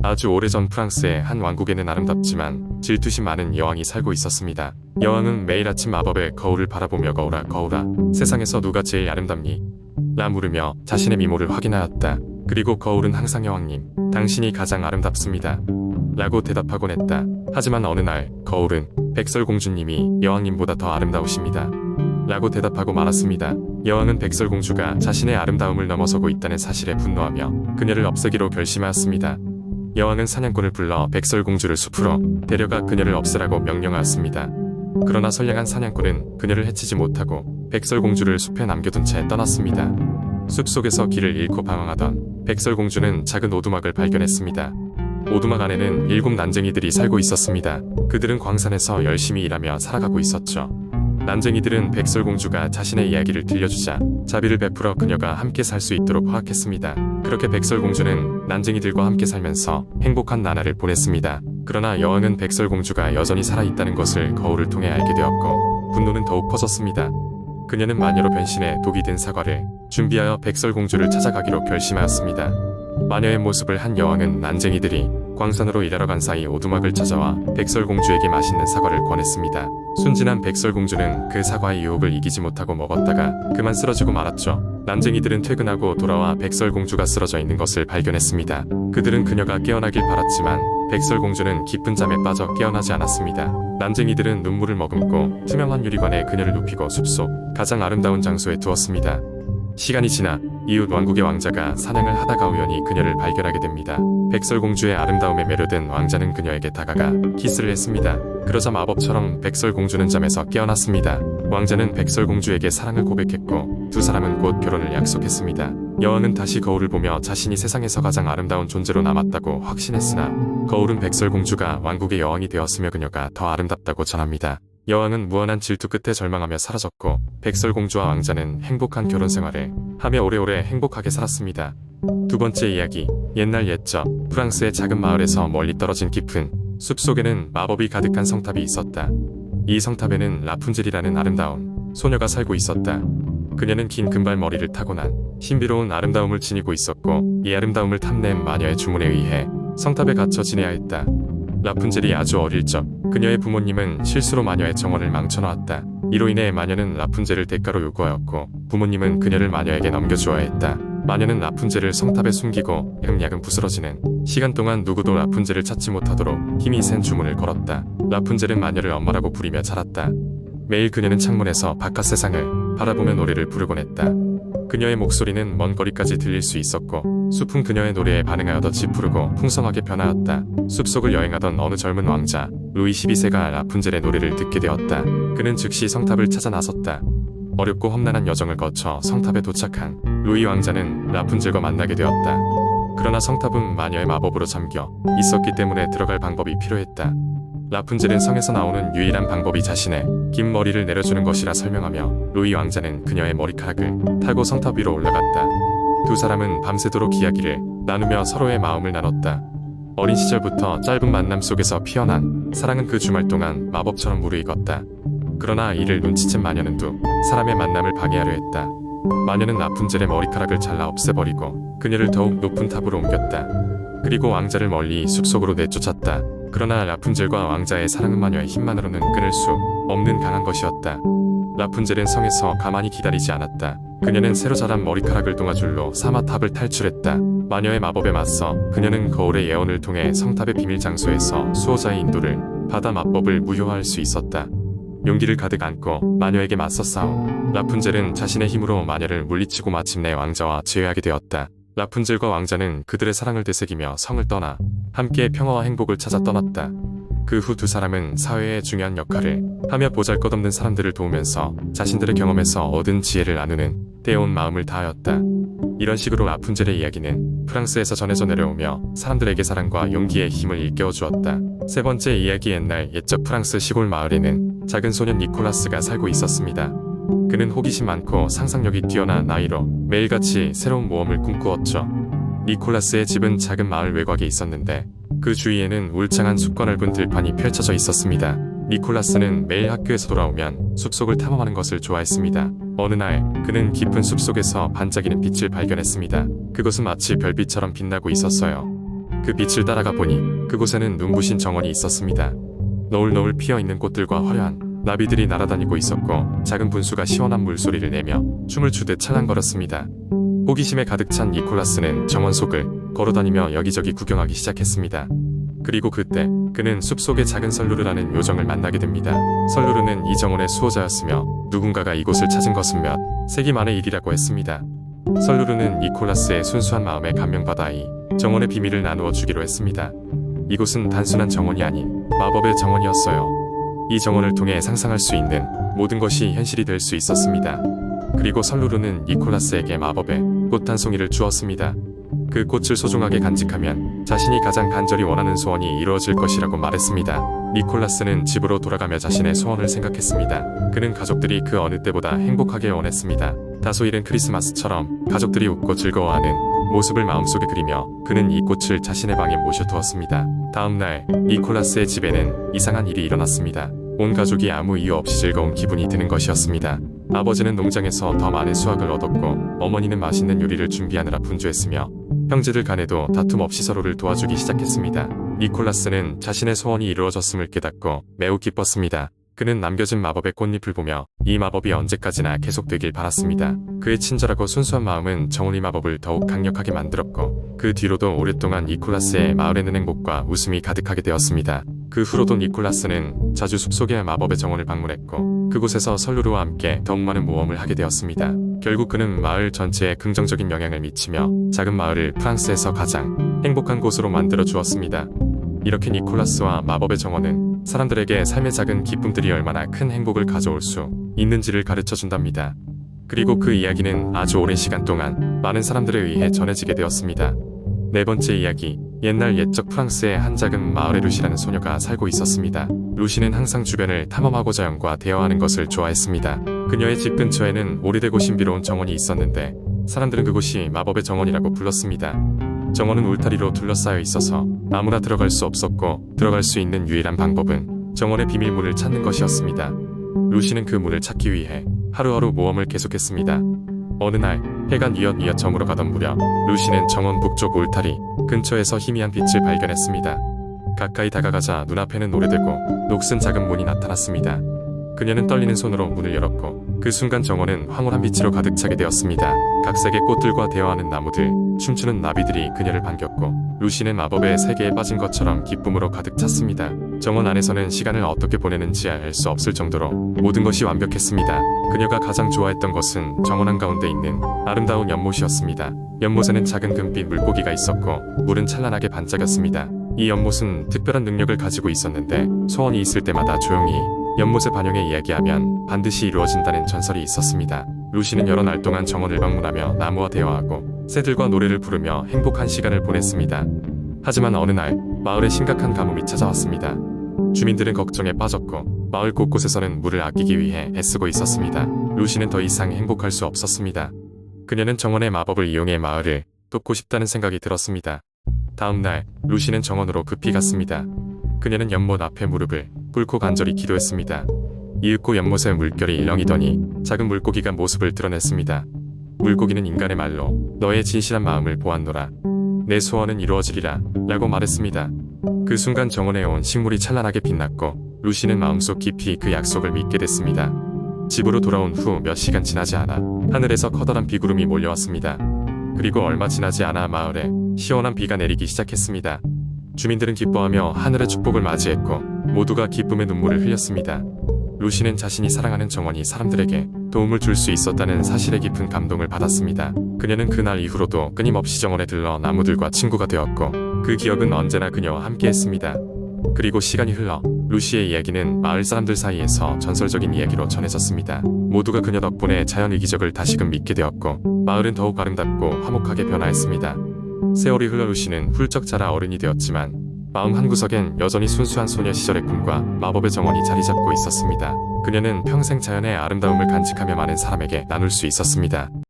아주 오래전 프랑스의 한 왕국에는 아름답지만 질투심 많은 여왕이 살고 있었습니다. 여왕은 매일 아침 마법의 거울을 바라보며 거울아 거울아 세상에서 누가 제일 아름답니? 라 물으며 자신의 미모를 확인하였다. 그리고 거울은 항상 여왕님, 당신이 가장 아름답습니다. 라고 대답하곤 했다. 하지만 어느 날 거울은 백설공주님이 여왕님보다 더 아름다우십니다. 라고 대답하고 말았습니다. 여왕은 백설공주가 자신의 아름다움을 넘어서고 있다는 사실에 분노하며 그녀를 없애기로 결심하였습니다. 여왕은 사냥꾼을 불러 백설공주를 숲으로 데려가 그녀를 없애라고 명령하였습니다. 그러나 선량한 사냥꾼은 그녀를 해치지 못하고 백설공주를 숲에 남겨둔 채 떠났습니다. 숲속에서 길을 잃고 방황하던 백설공주는 작은 오두막을 발견했습니다. 오두막 안에는 7 난쟁이들이 살고 있었습니다. 그들은 광산에서 열심히 일하며 살아가고 있었죠. 난쟁이들은 백설공주가 자신의 이야기를 들려주자 자비를 베풀어 그녀가 함께 살 수 있도록 허락했습니다. 그렇게 백설공주는 난쟁이들과 함께 살면서 행복한 나날을 보냈습니다. 그러나 여왕은 백설공주가 여전히 살아있다는 것을 거울을 통해 알게 되었고 분노는 더욱 커졌습니다. 그녀는 마녀로 변신해 독이 든 사과를 준비하여 백설공주를 찾아가기로 결심하였습니다. 마녀의 모습을 한 여왕은 난쟁이들이 광산으로 일하러 간 사이 오두막을 찾아와 백설공주에게 맛있는 사과를 권했습니다. 순진한 백설공주는 그 사과의 유혹을 이기지 못하고 먹었다가 그만 쓰러지고 말았죠. 난쟁이들은 퇴근하고 돌아와 백설공주가 쓰러져 있는 것을 발견했습니다. 그들은 그녀가 깨어나길 바랐지만 백설공주는 깊은 잠에 빠져 깨어나지 않았습니다. 난쟁이들은 눈물을 머금고 투명한 유리관에 그녀를 눕히고 숲속 가장 아름다운 장소에 두었습니다. 시간이 지나 이웃 왕국의 왕자가 사냥을 하다가 우연히 그녀를 발견하게 됩니다. 백설공주의 아름다움에 매료된 왕자는 그녀에게 다가가 키스를 했습니다. 그러자 마법처럼 백설공주는 잠에서 깨어났습니다. 왕자는 백설공주에게 사랑을 고백했고 두 사람은 곧 결혼을 약속했습니다. 여왕은 다시 거울을 보며 자신이 세상에서 가장 아름다운 존재로 남았다고 확신했으나 거울은 백설공주가 왕국의 여왕이 되었으며 그녀가 더 아름답다고 전합니다. 여왕은 무한한 질투 끝에 절망하며 사라졌고 백설공주와 왕자는 행복한 결혼 생활을 하며 오래오래 행복하게 살았습니다. 두 번째 이야기, 옛날 옛적 프랑스의 작은 마을에서 멀리 떨어진 깊은 숲속에는 마법이 가득한 성탑이 있었다. 이 성탑에는 라푼젤이라는 아름다운 소녀가 살고 있었다. 그녀는 긴 금발머리를 타고난 신비로운 아름다움을 지니고 있었고 이 아름다움을 탐낸 마녀의 주문에 의해 성탑에 갇혀 지내야 했다. 라푼젤이 아주 어릴 적 그녀의 부모님은 실수로 마녀의 정원을 망쳐놓았다. 이로 인해 마녀는 라푼젤을 대가로 요구하였고 부모님은 그녀를 마녀에게 넘겨주어야 했다. 마녀는 라푼젤을 성탑에 숨기고 야금야금 부스러지는 시간 동안 누구도 라푼젤을 찾지 못하도록 힘이 센 주문을 걸었다. 라푼젤은 마녀를 엄마라고 부리며 자랐다. 매일 그녀는 창문에서 바깥 세상을 바라보며 노래를 부르곤 했다. 그녀의 목소리는 먼 거리까지 들릴 수 있었고 숲은 그녀의 노래에 반응하여 더 짙푸르고 풍성하게 변하였다. 숲속을 여행하던 어느 젊은 왕자 루이 12세가 라푼젤의 노래를 듣게 되었다. 그는 즉시 성탑을 찾아 나섰다. 어렵고 험난한 여정을 거쳐 성탑에 도착한 루이 왕자는 라푼젤과 만나게 되었다. 그러나 성탑은 마녀의 마법으로 잠겨 있었기 때문에 들어갈 방법이 필요했다. 라푼젤은 성에서 나오는 유일한 방법이 자신의 긴 머리를 내려주는 것이라 설명하며 루이 왕자는 그녀의 머리카락을 타고 성탑 위로 올라갔다. 두 사람은 밤새도록 이야기를 나누며 서로의 마음을 나눴다. 어린 시절부터 짧은 만남 속에서 피어난 사랑은 그 주말 동안 마법처럼 무르익었다. 그러나 이를 눈치챈 마녀는 두 사람의 만남을 방해하려 했다. 마녀는 라푼젤의 머리카락을 잘라 없애버리고 그녀를 더욱 높은 탑으로 옮겼다. 그리고 왕자를 멀리 숲속으로 내쫓았다. 그러나 라푼젤과 왕자의 사랑은 마녀의 힘만으로는 끊을 수 없는 강한 것이었다. 라푼젤은 성에서 가만히 기다리지 않았다. 그녀는 새로 자란 머리카락을 동아줄로 삼아 탑을 탈출했다. 마녀의 마법에 맞서 그녀는 거울의 예언을 통해 성탑의 비밀 장소에서 수호자의 인도를 받아 마법을 무효화할 수 있었다. 용기를 가득 안고 마녀에게 맞서 싸운 라푼젤은 자신의 힘으로 마녀를 물리치고 마침내 왕자와 재회하게 되었다. 라푼젤과 왕자는 그들의 사랑을 되새기며 성을 떠나 함께 평화와 행복을 찾아 떠났다. 그 후 두 사람은 사회에 중요한 역할을 하며 보잘것없는 사람들을 도우면서 자신들의 경험에서 얻은 지혜를 나누는 때온 마음을 다하였다. 이런 식으로 라푼젤의 이야기는 프랑스에서 전해져 내려오며 사람들에게 사랑과 용기의 힘을 일깨워 주었다. 세 번째 이야기, 옛날 옛적 프랑스 시골 마을에는 작은 소년 니콜라스가 살고 있었습니다. 그는 호기심 많고 상상력이 뛰어난 아이로 매일같이 새로운 모험을 꿈꾸었죠. 니콜라스의 집은 작은 마을 외곽에 있었는데 그 주위에는 울창한 숲과 넓은 들판이 펼쳐져 있었습니다. 니콜라스는 매일 학교에서 돌아오면 숲속을 탐험하는 것을 좋아했습니다. 어느 날 그는 깊은 숲속에서 반짝이는 빛을 발견했습니다. 그것은 마치 별빛처럼 빛나고 있었어요. 그 빛을 따라가 보니 그곳에는 눈부신 정원이 있었습니다. 노을노을 피어있는 꽃들과 화려한 나비들이 날아다니고 있었고 작은 분수가 시원한 물소리를 내며 춤을 추듯 찰랑거렸습니다. 호기심에 가득 찬 니콜라스는 정원 속을 걸어다니며 여기저기 구경하기 시작했습니다. 그리고 그때 그는 숲속의 작은 설루르라는 요정을 만나게 됩니다. 설루르는 이 정원의 수호자였으며 누군가가 이곳을 찾은 것은 몇 세기 만의 일이라고 했습니다. 설루르는 니콜라스의 순수한 마음에 감명받아 이 정원의 비밀을 나누어 주기로 했습니다. 이곳은 단순한 정원이 아닌 마법의 정원이었어요. 이 정원을 통해 상상할 수 있는 모든 것이 현실이 될 수 있었습니다. 그리고 설루르는 니콜라스에게 마법의 꽃 한 송이를 주었습니다. 그 꽃을 소중하게 간직하면 자신이 가장 간절히 원하는 소원이 이루어질 것이라고 말했습니다. 니콜라스는 집으로 돌아가며 자신의 소원을 생각했습니다. 그는 가족들이 그 어느 때보다 행복하길 원했습니다. 다소 이른 크리스마스처럼 가족들이 웃고 즐거워하는 모습을 마음속에 그리며 그는 이 꽃을 자신의 방에 모셔두었습니다. 다음날 니콜라스의 집에는 이상한 일이 일어났습니다. 온 가족이 아무 이유 없이 즐거운 기분이 드는 것이었습니다. 아버지는 농장에서 더 많은 수확을 얻었고 어머니는 맛있는 요리를 준비하느라 분주했으며 형제들 간에도 다툼 없이 서로를 도와주기 시작했습니다. 니콜라스는 자신의 소원이 이루어졌음을 깨닫고 매우 기뻤습니다. 그는 남겨진 마법의 꽃잎을 보며 이 마법이 언제까지나 계속되길 바랐습니다. 그의 친절하고 순수한 마음은 정원의 마법을 더욱 강력하게 만들었고 그 뒤로도 오랫동안 니콜라스의 마을에는 행복과 웃음이 가득하게 되었습니다. 그 후로도 니콜라스는 자주 숲속의 마법의 정원을 방문했고 그곳에서 설루르와 함께 더욱 많은 모험을 하게 되었습니다. 결국 그는 마을 전체에 긍정적인 영향을 미치며 작은 마을을 프랑스에서 가장 행복한 곳으로 만들어 주었습니다. 이렇게 니콜라스와 마법의 정원은 사람들에게 삶의 작은 기쁨들이 얼마나 큰 행복을 가져올 수 있는지를 가르쳐 준답니다. 그리고 그 이야기는 아주 오랜 시간 동안 많은 사람들에 의해 전해지게 되었습니다. 네 번째 이야기. 옛날 옛적 프랑스의 한 작은 마을에 루시라는 소녀가 살고 있었습니다. 루시는 항상 주변을 탐험하고 자연과 대화하는 것을 좋아했습니다. 그녀의 집 근처에는 오래되고 신비로운 정원이 있었는데 사람들은 그곳이 마법의 정원이라고 불렀습니다. 정원은 울타리로 둘러싸여 있어서 아무나 들어갈 수 없었고 들어갈 수 있는 유일한 방법은 정원의 비밀문을 찾는 것이었습니다. 루시는 그 문을 찾기 위해 하루하루 모험을 계속했습니다. 어느 날 해가 뉘엿뉘엿 저물어 가던 무렵 루시는 정원 북쪽 울타리 근처에서 희미한 빛을 발견했습니다. 가까이 다가가자 눈앞에는 오래되고 녹슨 작은 문이 나타났습니다. 그녀는 떨리는 손으로 문을 열었고 그 순간 정원은 황홀한 빛으로 가득 차게 되었습니다. 각색의 꽃들과 대화하는 나무들, 춤추는 나비들이 그녀를 반겼고 루시는 마법의 세계에 빠진 것처럼 기쁨으로 가득 찼습니다. 정원 안에서는 시간을 어떻게 보내는지 알 수 없을 정도로 모든 것이 완벽했습니다. 그녀가 가장 좋아했던 것은 정원 한가운데 있는 아름다운 연못이었습니다. 연못에는 작은 금빛 물고기가 있었고 물은 찬란하게 반짝였습니다. 이 연못은 특별한 능력을 가지고 있었는데 소원이 있을 때마다 조용히 연못의 반영에 이야기하면 반드시 이루어진다는 전설이 있었습니다. 루시는 여러 날 동안 정원을 방문하며 나무와 대화하고 새들과 노래를 부르며 행복한 시간을 보냈습니다. 하지만 어느 날 마을에 심각한 가뭄이 찾아왔습니다. 주민들은 걱정에 빠졌고 마을 곳곳에서는 물을 아끼기 위해 애쓰고 있었습니다. 루시는 더 이상 행복할 수 없었습니다. 그녀는 정원의 마법을 이용해 마을을 돕고 싶다는 생각이 들었습니다. 다음 날 루시는 정원으로 급히 갔습니다. 그녀는 연못 앞에 무릎을 꿇고 간절히 기도했습니다. 이윽고 연못의 물결이 일렁이더니 작은 물고기가 모습을 드러냈습니다. 물고기는 인간의 말로 너의 진실한 마음을 보았노라. 내 소원은 이루어지리라 라고 말했습니다. 그 순간 정원에 온 식물이 찬란하게 빛났고 루시는 마음속 깊이 그 약속을 믿게 됐습니다. 집으로 돌아온 후 몇 시간 지나지 않아 하늘에서 커다란 비구름이 몰려왔습니다. 그리고 얼마 지나지 않아 마을에 시원한 비가 내리기 시작했습니다. 주민들은 기뻐하며 하늘의 축복을 맞이했고 모두가 기쁨의 눈물을 흘렸습니다. 루시는 자신이 사랑하는 정원이 사람들에게 도움을 줄 수 있었다는 사실에 깊은 감동을 받았습니다. 그녀는 그날 이후로도 끊임없이 정원에 들러 나무들과 친구가 되었고 그 기억은 언제나 그녀와 함께했습니다. 그리고 시간이 흘러 루시의 이야기는 마을 사람들 사이에서 전설적인 이야기로 전해졌습니다. 모두가 그녀 덕분에 자연의 기적을 다시금 믿게 되었고 마을은 더욱 아름답고 화목하게 변화했습니다. 세월이 흘러 루시는 훌쩍 자라 어른이 되었지만 마음 한구석엔 여전히 순수한 소녀 시절의 꿈과 마법의 정원이 자리 잡고 있었습니다. 그녀는 평생 자연의 아름다움을 간직하며 많은 사람에게 나눌 수 있었습니다.